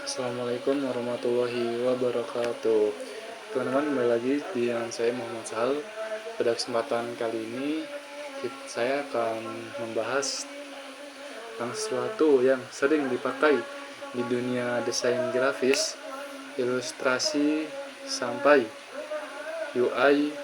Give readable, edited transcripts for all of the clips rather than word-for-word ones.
Assalamualaikum warahmatullahi wabarakatuh. Teman-teman, kembali lagi dengan saya Muhammad Sahal. Pada kesempatan kali ini saya akan membahas tentang sesuatu yang sering dipakai di dunia desain grafis, ilustrasi sampai UI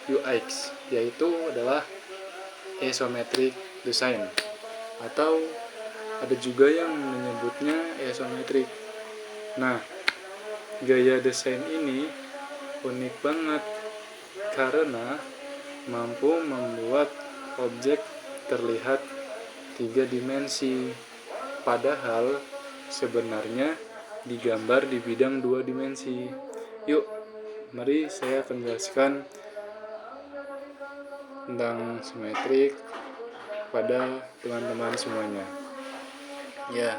UX, yaitu adalah isometric design, atau ada juga yang menyebutnya isometrik. Nah, gaya desain ini unik banget karena mampu membuat objek terlihat 3 dimensi, padahal sebenarnya digambar di bidang 2 dimensi. Yuk, mari saya akan jelaskan tentang simetrik pada teman-teman semuanya. Ya,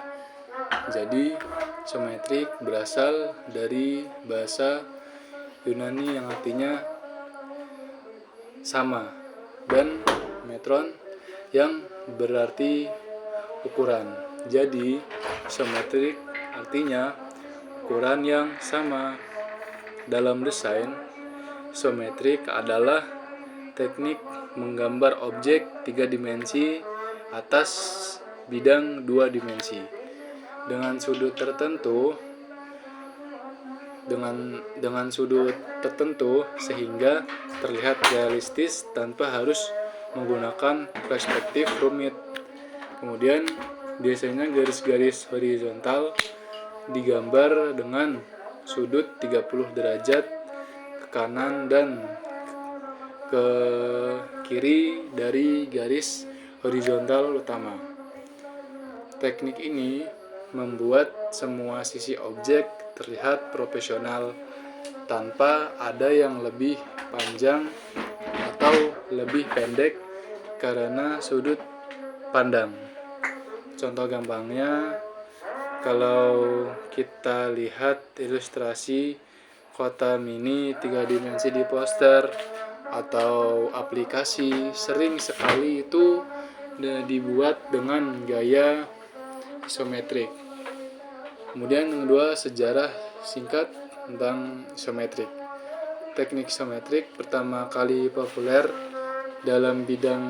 jadi simetrik berasal dari bahasa Yunani yang artinya sama, dan metron yang berarti ukuran. Jadi simetrik artinya ukuran yang sama. Dalam desain, simetrik adalah teknik menggambar objek 3 dimensi atas bidang 2 dimensi dengan sudut tertentu sehingga terlihat realistis tanpa harus menggunakan perspektif rumit. Kemudian biasanya garis-garis horizontal digambar dengan sudut 30 derajat ke kanan dan ke kiri dari garis horizontal utama. Teknik ini membuat semua sisi objek terlihat profesional tanpa ada yang lebih panjang atau lebih pendek karena sudut pandang. Contoh gampangnya, kalau kita lihat ilustrasi kota mini 3 dimensi di poster atau aplikasi, sering sekali itu dibuat dengan gaya isometrik. Kemudian yang kedua, sejarah singkat tentang isometrik. Teknik isometrik pertama kali populer dalam bidang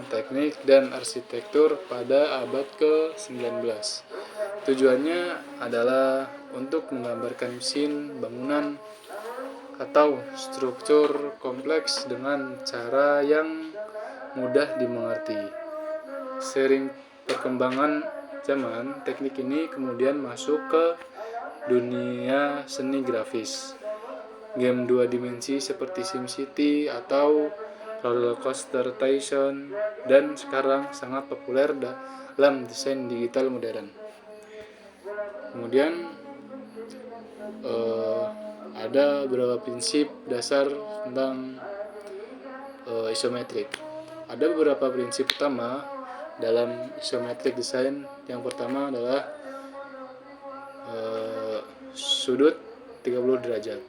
teknik dan arsitektur pada abad ke-19. Tujuannya adalah untuk menggambarkan mesin, bangunan, atau struktur kompleks dengan cara yang mudah dimengerti. Sering perkembangan zaman, teknik ini kemudian masuk ke dunia seni grafis, game 2 dimensi seperti SimCity atau Roller Coaster Tycoon, dan sekarang sangat populer dalam desain digital modern. Kemudian ada beberapa prinsip dasar tentang isometrik. Ada beberapa prinsip utama dalam isometric design. Yang pertama adalah sudut 30 derajat.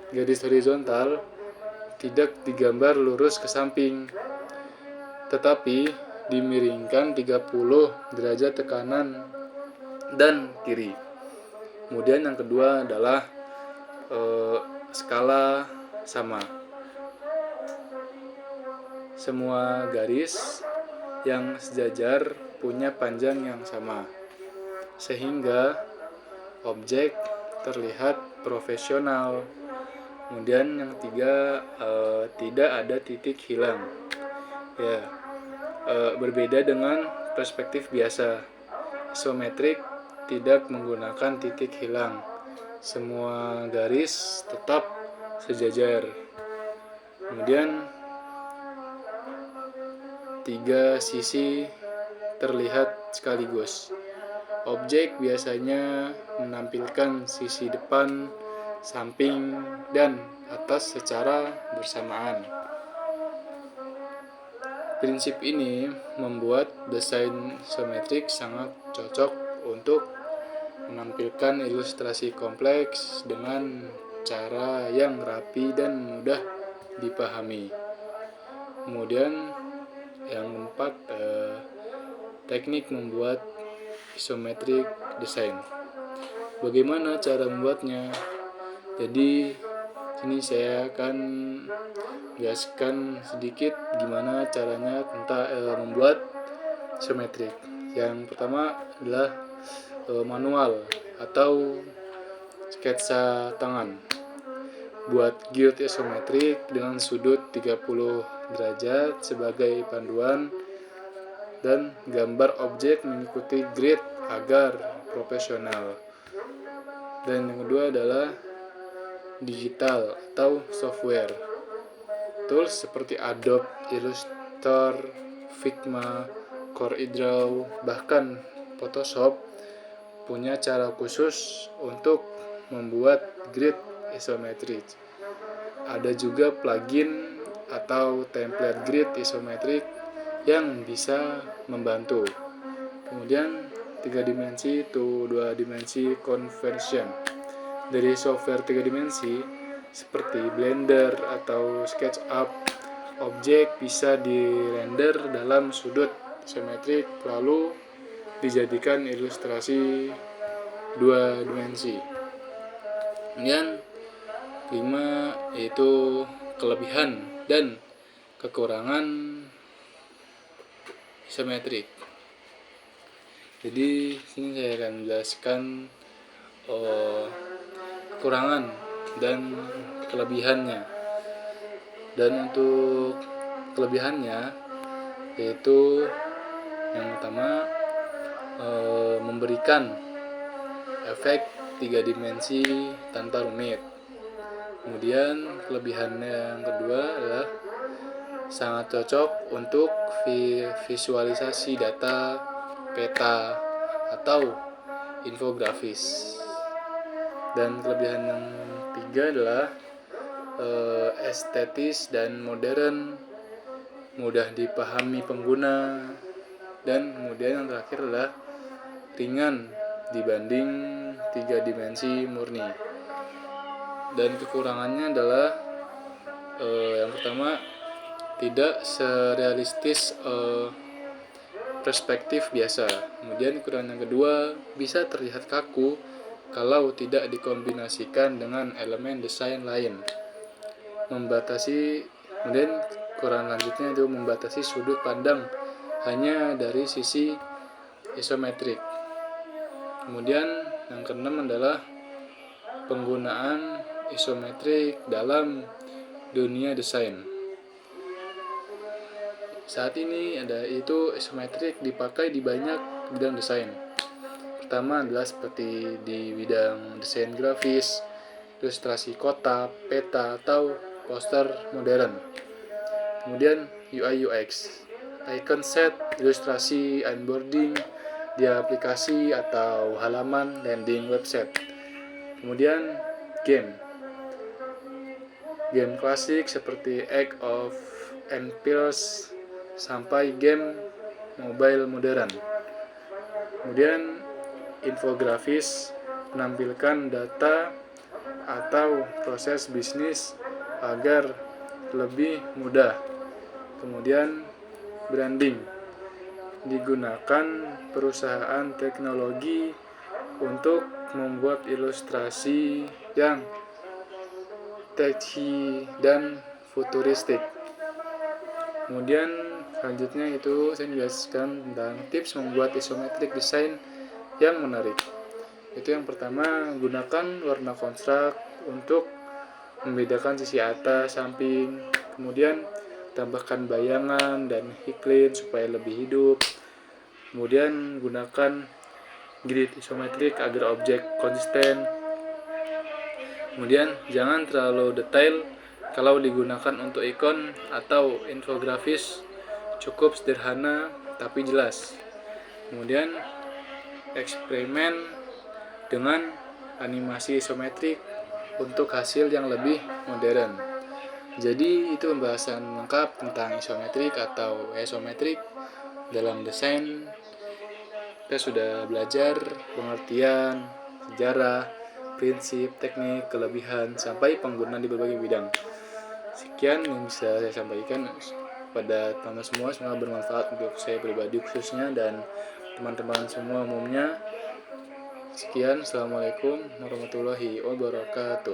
Garis horizontal tidak digambar lurus ke samping, tetapi dimiringkan 30 derajat ke kanan dan kiri. Kemudian yang kedua adalah skala sama. Semua garis yang sejajar punya panjang yang sama, sehingga objek terlihat profesional. Kemudian yang ketiga, tidak ada titik hilang. Ya, berbeda dengan perspektif biasa, isometrik tidak menggunakan titik hilang. Semua garis tetap sejajar. Kemudian 3 sisi terlihat sekaligus. Objek biasanya menampilkan sisi depan, samping, dan atas secara bersamaan. Prinsip ini membuat desain isometrik sangat cocok untuk menampilkan ilustrasi kompleks dengan cara yang rapi dan mudah dipahami. Kemudian yang keempat, teknik membuat isometric design. Bagaimana cara membuatnya? Jadi sini saya akan jelaskan sedikit gimana caranya tentang membuat isometrik. Yang pertama adalah manual atau sketsa tangan. Buat grid isometrik dengan sudut 30 derajat sebagai panduan dan gambar objek mengikuti grid agar profesional. Dan yang kedua adalah digital atau software. Tools seperti Adobe Illustrator, Figma, CorelDRAW, bahkan Photoshop punya cara khusus untuk membuat grid isometrik. Ada juga plugin atau template grid isometrik yang bisa membantu. Kemudian 3 dimensi to 2 dimensi conversion. Dari software 3 dimensi seperti Blender atau SketchUp, objek bisa dirender dalam sudut isometrik lalu dijadikan ilustrasi 2 dimensi. Kemudian 5 yaitu kelebihan dan kekurangan isometrik. Jadi sini saya akan menjelaskan kekurangan dan kelebihannya. Dan untuk kelebihannya yaitu yang pertama memberikan efek 3 dimensi tanpa rumit. Kemudian kelebihannya yang kedua adalah sangat cocok untuk visualisasi data, peta, atau infografis. Dan kelebihan yang ketiga adalah estetis dan modern, mudah dipahami pengguna, dan kemudian yang terakhir adalah ringan dibanding 3 dimensi murni. Dan kekurangannya adalah yang pertama tidak serealistis perspektif biasa. Kemudian kekurangan yang kedua bisa terlihat kaku kalau tidak dikombinasikan dengan elemen desain lain. Kemudian kekurangan lanjutnya itu membatasi sudut pandang hanya dari sisi isometrik. Kemudian yang keenam adalah penggunaan isometrik dalam dunia desain. Saat ini isometrik dipakai di banyak bidang desain. Pertama adalah seperti di bidang desain grafis, ilustrasi kotak, peta, atau poster modern. Kemudian UI UX, icon set, ilustrasi onboarding di aplikasi atau halaman landing website. Kemudian game klasik seperti Age of Empires sampai game mobile modern. Kemudian infografis menampilkan data atau proses bisnis agar lebih mudah. Kemudian branding digunakan perusahaan teknologi untuk membuat ilustrasi yang catchy dan futuristik. Kemudian selanjutnya itu saya menjelaskan tentang tips membuat isometric design yang menarik. Itu yang pertama, gunakan warna kontras untuk membedakan sisi atas, samping. Kemudian tambahkan bayangan dan iklim supaya lebih hidup. Kemudian gunakan grid isometrik agar objek konsisten. Kemudian jangan terlalu detail kalau digunakan untuk ikon atau infografis, cukup sederhana tapi jelas. Kemudian eksperimen dengan animasi isometrik untuk hasil yang lebih modern. Jadi itu pembahasan lengkap tentang isometrik atau isometrik dalam desain. Kita sudah belajar pengertian, sejarah, prinsip, teknik, kelebihan, sampai penggunaan di berbagai bidang. Sekian yang bisa saya sampaikan pada teman-teman semua, semoga bermanfaat untuk saya pribadi khususnya dan teman-teman semua umumnya. Sekian, assalamualaikum warahmatullahi wabarakatuh.